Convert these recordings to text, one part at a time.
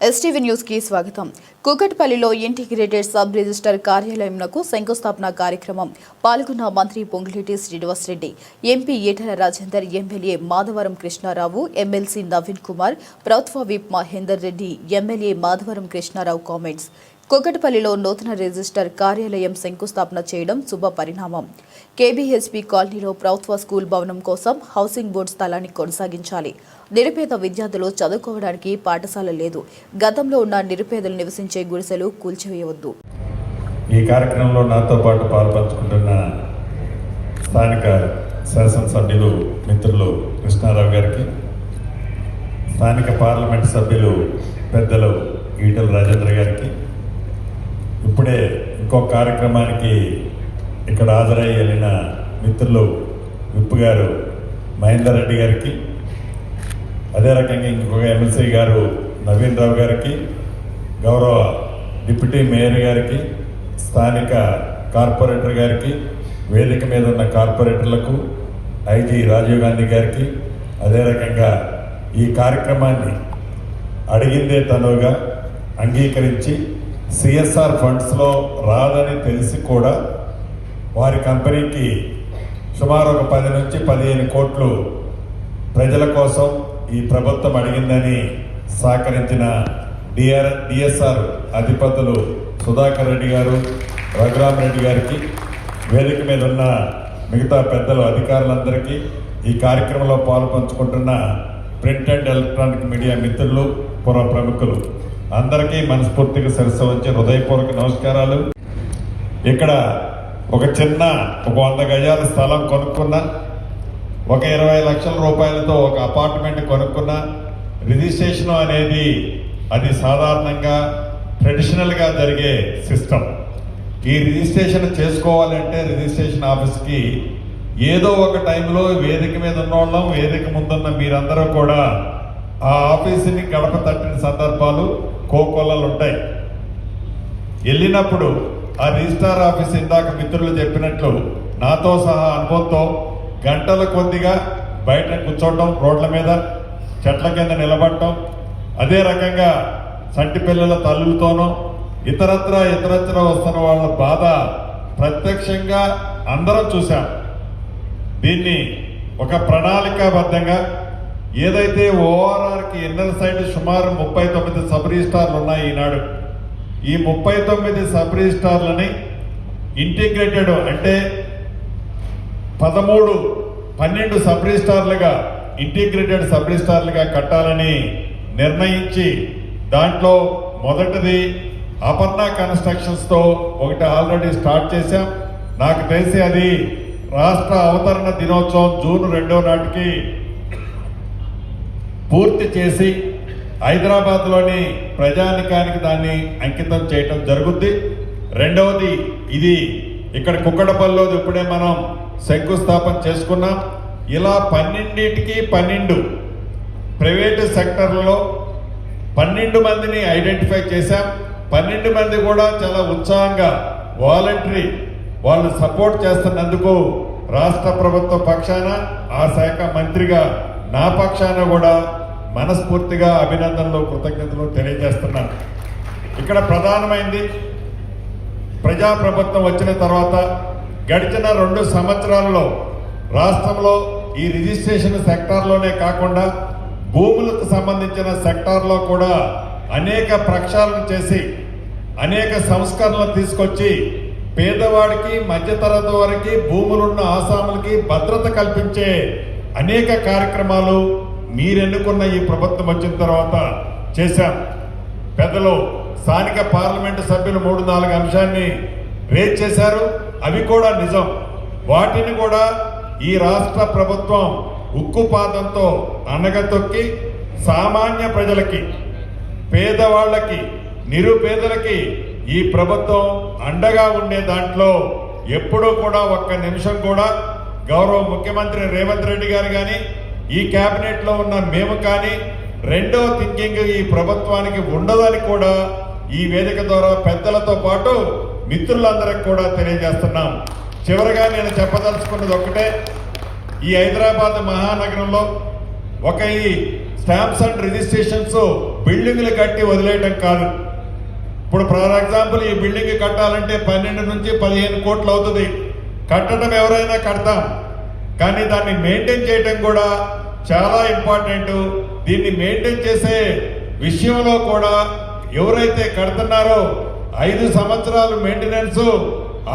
STV news కి స్వాగతం. కూకట్పల్లిలో ఇంటిగ్రేటెడ్ సబ్ రిజిస్టర్ కార్యాలయంకు శంకుస్థాపన కార్యక్రమం పాల్గొన్న మంత్రి Ponguleti Srinivasa Reddy, MP Etela Rajender, MLA Madhavaram Krishna Rao, MLC Naveen Kumar, ప్రభుత్వ whip Mahender Reddy, MLA Madhavaram Krishna Rao comments. కూకట్పల్లిలో నూతన రిజిస్టర్ కార్యాలయం శంకుస్థాపన చేయడం శుభ పరిణామం. కేబీహెచ్పీ కాలనీలో ప్రభుత్వ స్కూల్ భవనం కోసం హౌసింగ్ బోర్డు స్థలాన్ని కొనసాగించాలి. నిరుపేద విద్యార్థులు చదువుకోవడానికి పాఠశాల లేదు. గతంలో ఉన్న నిరుపేదలు నివసించే గుడిసెలు కూల్చివేయవద్దు. ఈ కార్యక్రమంలో నాతో పాటు పాల్పంచుకుంటున్న స్థానిక శాసనసభ్యులు మిత్రులు కృష్ణారావు గారికి, స్థానిక పార్లమెంట్ సభ్యులు పెద్దలు ఈటెల రాజేంద్ర గారికి, ఇప్పుడే ఇంకో కార్యక్రమానికి ఇక్కడ హాజరై వెళ్ళిన మిత్రులు విప్ గారు మహేందర్ రెడ్డి గారికి, అదే రకంగా ఇంకొక ఎమ్మెల్సీ గారు నవీన్ రావు గారికి, గౌరవ డిప్యూటీ మేయర్ గారికి, స్థానిక కార్పొరేటర్ గారికి, వేదిక మీద ఉన్న కార్పొరేటర్లకు, ఐజీ రాజీవ్ గాంధీ గారికి, అదే రకంగా ఈ కార్యక్రమాన్ని అడిగిందే తనువుగా అంగీకరించి సిఎస్ఆర్ ఫండ్స్లో రాదని తెలిసి కూడా వారి కంపెనీకి సుమారు ఒక 10 నుంచి 15 కోట్లు ప్రజల కోసం ఈ ప్రభుత్వం అడిగిందని సహకరించిన డిఎస్ఆర్ అధిపతులు సుధాకర్ రెడ్డి గారు, రఘురామ్ రెడ్డి గారికి, వేదిక మీద ఉన్న మిగతా పెద్దలు అధికారులందరికీ, ఈ కార్యక్రమంలో పాల్పంచుకుంటున్న ప్రింట్ అండ్ ఎలక్ట్రానిక్ మీడియా మిత్రులు, పుర ప్రముఖులు అందరికీ మనస్ఫూర్తిగా శిరస్సు వచ్చి హృదయపూర్వక నమస్కారాలు. ఇక్కడ ఒక 100 గజాల స్థలం కొనుక్కున్న, ఒక 20 లక్షల రూపాయలతో ఒక అపార్ట్మెంట్ కొనుక్కున్న, రిజిస్ట్రేషన్ అనేది అది సాధారణంగా ట్రెడిషనల్గా జరిగే సిస్టమ్. ఈ రిజిస్ట్రేషన్ చేసుకోవాలంటే రిజిస్ట్రేషన్ ఆఫీస్కి ఏదో ఒక టైంలో వేదిక మీద ఉన్నవాళ్ళం, వేదిక ముందున్న మీరందరూ కూడా ఆ ఆఫీసుని గడప తట్టిన సందర్భాలు కోకొల్లలు ఉంటాయి. వెళ్ళినప్పుడు ఆ రిజిస్ట్రార్ ఆఫీస్ ఇందాక మిత్రులు చెప్పినట్లు నాతో సహా అనుభవంతో గంటల కొద్దిగా బయట కూర్చోవటం, రోడ్ల మీద చెట్ల కింద నిలబడటం, అదే రకంగా సంటి పిల్లల తల్లులతోనూ ఇతరత్ర వస్తున్న వాళ్ళ బాధ ప్రత్యక్షంగా అందరం చూశాం. దీన్ని ఒక ప్రణాళికాబద్ధంగా ఏదైతే ఓఆర్ఆర్కి ఇన్నర్ సైడ్ సుమారు 39 సబ్ రిజిస్టార్లు ఉన్నాయి ఈనాడు, ఈ 39 సబ్ రిజిస్టార్లని ఇంటిగ్రేటెడ్ అంటే 12 సబ్ రిజిస్టార్లుగా ఇంటిగ్రేటెడ్ సబ్ రిజిస్టార్లుగా కట్టాలని నిర్ణయించి, దాంట్లో మొదటిది అపర్ణ కన్స్ట్రక్షన్స్తో ఒకటి ఆల్రెడీ స్టార్ట్ చేశాం. నాకు తెలిసి అది రాష్ట్ర అవతరణ దినోత్సవం జూన్ 2వ నాటికి పూర్తి చేసి హైదరాబాద్లోని ప్రజానికానికి దాన్ని అంకితం చేయటం జరుగుద్ది. రెండవది ఇది ఇక్కడ కుక్కడపల్లిలో ఇప్పుడే మనం శంకుస్థాపన చేసుకున్నాం. ఇలా 12కి 12 ప్రైవేటు సెక్టర్లలో 12 మందిని ఐడెంటిఫై చేశాం. 12 మంది కూడా చాలా ఉత్సాహంగా వాలంటరీ వాళ్ళు సపోర్ట్ చేస్తున్నందుకు రాష్ట్ర ప్రభుత్వ పక్షాన, ఆ శాఖ మంత్రిగా నా పక్షాన కూడా మనస్ఫూర్తిగా అభినందనలు, కృతజ్ఞతలు తెలియజేస్తున్నాను. ఇక్కడ ప్రధానమైంది ప్రజాప్రభుత్వం వచ్చిన తర్వాత గడిచిన 2 సంవత్సరాలలో రాష్ట్రంలో ఈ రిజిస్ట్రేషన్ సెక్టార్లోనే కాకుండా భూములకు సంబంధించిన సెక్టార్లో కూడా అనేక ప్రక్షాళన చేసి అనేక సంస్కరణలు తీసుకొచ్చి పేదవాడికి, మధ్యతరగతి వారికి, భూములున్న ఆసాములకి భద్రత కల్పించే అనేక కార్యక్రమాలు మీరెన్నుకున్న ఈ ప్రభుత్వం వచ్చిన తర్వాత చేశాం. పెద్దలు స్థానిక పార్లమెంటు సభ్యులు 3-4 అంశాన్ని రేజ్ చేశారు. అవి కూడా నిజం. వాటిని కూడా ఈ రాష్ట్ర ప్రభుత్వం ఉక్కుపాదంతో అనగతొక్కి సామాన్య ప్రజలకి, పేదవాళ్ళకి, నిరుపేదలకి ఈ ప్రభుత్వం అండగా ఉండే దాంట్లో ఎప్పుడూ కూడా ఒక్క నిమిషం కూడా గౌరవ ముఖ్యమంత్రి రేవంత్ రెడ్డి గారు కానీ, ఈ కేబినెట్లో ఉన్న మేము కానీ రెండో థింకింగ్ ఈ ప్రభుత్వానికి ఉండదని కూడా ఈ వేదిక ద్వారా పెద్దలతో పాటు మిత్రులందరికీ కూడా తెలియజేస్తున్నాం. చివరిగా నేను చెప్పదలుచుకున్నది ఒకటే, ఈ హైదరాబాద్ మహానగరంలో ఒక ఈ స్టాంప్స్ అండ్ రిజిస్ట్రేషన్స్ బిల్డింగ్లు కట్టి వదిలేయటం కాదు. ఇప్పుడు ఫర్ ఎగ్జాంపుల్ ఈ బిల్డింగ్ కట్టాలంటే 12 నుంచి 15 కోట్లు అవుతుంది. కట్టడం ఎవరైనా కడతాం, కానీ దాన్ని మెయింటైన్ చేయడం కూడా చాలా ఇంపార్టెంట్. దీన్ని మెయింటైన్ చేసే విషయంలో కూడా ఎవరైతే కడుతున్నారో 5 సంవత్సరాలు మెయింటెనెన్స్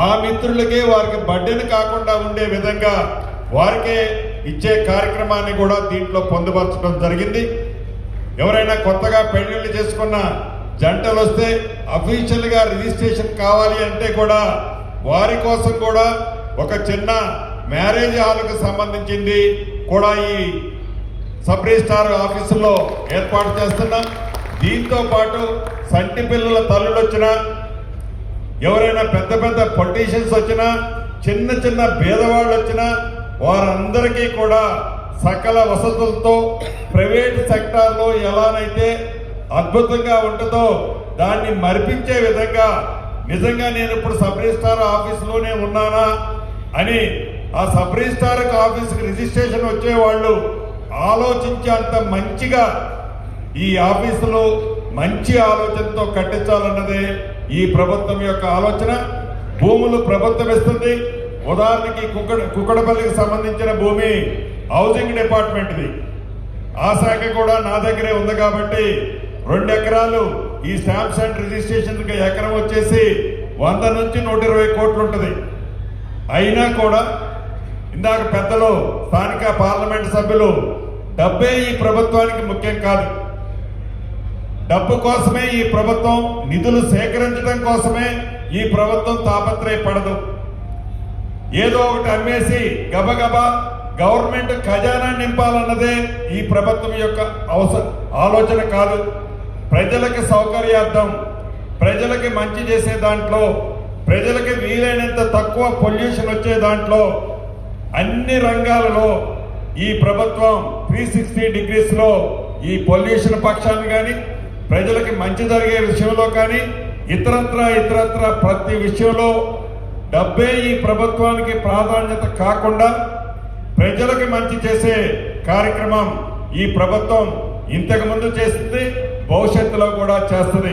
ఆ మిత్రులకే వారికి బడ్డెను కాకుండా ఉండే విధంగా వారికే ఇచ్చే కార్యక్రమాన్ని కూడా దీంట్లో పొందుపరచడం జరిగింది. ఎవరైనా కొత్తగా పెళ్లిళ్ళు చేసుకున్న జంటలు వస్తే అఫీషియల్ గా రిజిస్ట్రేషన్ కావాలి అంటే కూడా వారి కోసం కూడా ఒక చిన్న మ్యారేజ్ హాల్కు సంబంధించింది కూడా ఈ సబ్ రిజిస్ట్రార్ ఆఫీసులో ఏర్పాటు చేస్తున్నాం. దీంతో పాటు సంటి పిల్లల తల్లులు వచ్చినా, ఎవరైనా పెద్ద పెద్ద పొలిటీషియన్స్ వచ్చినా, చిన్న చిన్న పేదవాళ్ళు వచ్చినా వారందరికీ కూడా సకల వసతులతో ప్రైవేట్ సెక్టార్లో ఎలానైతే అద్భుతంగా ఉంటుందో దాన్ని మరిపించే విధంగా, నిజంగా నేను ఇప్పుడు సబ్ రిజిస్ట్రార్ ఆఫీసులోనే ఉన్నానా అని ఆ సబ్ రిజిస్ట్రార్ ఆఫీస్కి రిజిస్ట్రేషన్ వచ్చేవాళ్ళు ఆలోచించేంత మంచిగా ఈ ఆఫీసులో మంచి ఆలోచనతో కట్టించాలన్నదే ఈ ప్రభుత్వం యొక్క ఆలోచన. భూములు ప్రభుత్వం ఇస్తుంది. ఉదాహరణకి కుక్కడపల్లికి సంబంధించిన భూమి హౌసింగ్ డిపార్ట్మెంట్ది. ఆ శాఖ కూడా నా దగ్గరే ఉంది కాబట్టి 2 ఎకరాలు ఈ స్టాంప్స్ అండ్ రిజిస్ట్రేషన్కి ఎకరం వచ్చేసి 100 నుంచి 120 కోట్లు ఉంటుంది. అయినా కూడా ఇందాక పెద్దలు స్థానిక పార్లమెంట్ సభ్యులు డబ్బే ఈ ప్రభుత్వానికి ముఖ్యం కాదు. డబ్బు కోసమే ఈ ప్రభుత్వం, నిధులు సేకరించడం కోసమే ఈ ప్రభుత్వం తాపత్రయపడదు. ఏదో ఒకటి అమ్మేసి గబగబా గవర్నమెంట్ ఖజానా నింపాలన్నదే ఈ ప్రభుత్వం యొక్క ఆలోచన కాదు. ప్రజలకి సౌకర్యార్థం, ప్రజలకి మంచి చేసే దాంట్లో, ప్రజలకి వీలైనంత తక్కువ పొల్యూషన్ వచ్చే దాంట్లో అన్ని రంగాలలో ఈ ప్రభుత్వం 360 డిగ్రీస్లో ఈ పొల్యూషన్ పక్షాన్ని కానీ, ప్రజలకి మంచి జరిగే విషయంలో కానీ, ఇతరత్ర ప్రతి విషయంలో డబ్బే ఈ ప్రభుత్వానికి ప్రాధాన్యత కాకుండా ప్రజలకి మంచి చేసే కార్యక్రమం ఈ ప్రభుత్వం ఇంతకు ముందు చేస్తుంది, భవిష్యత్తులో కూడా చేస్తుంది.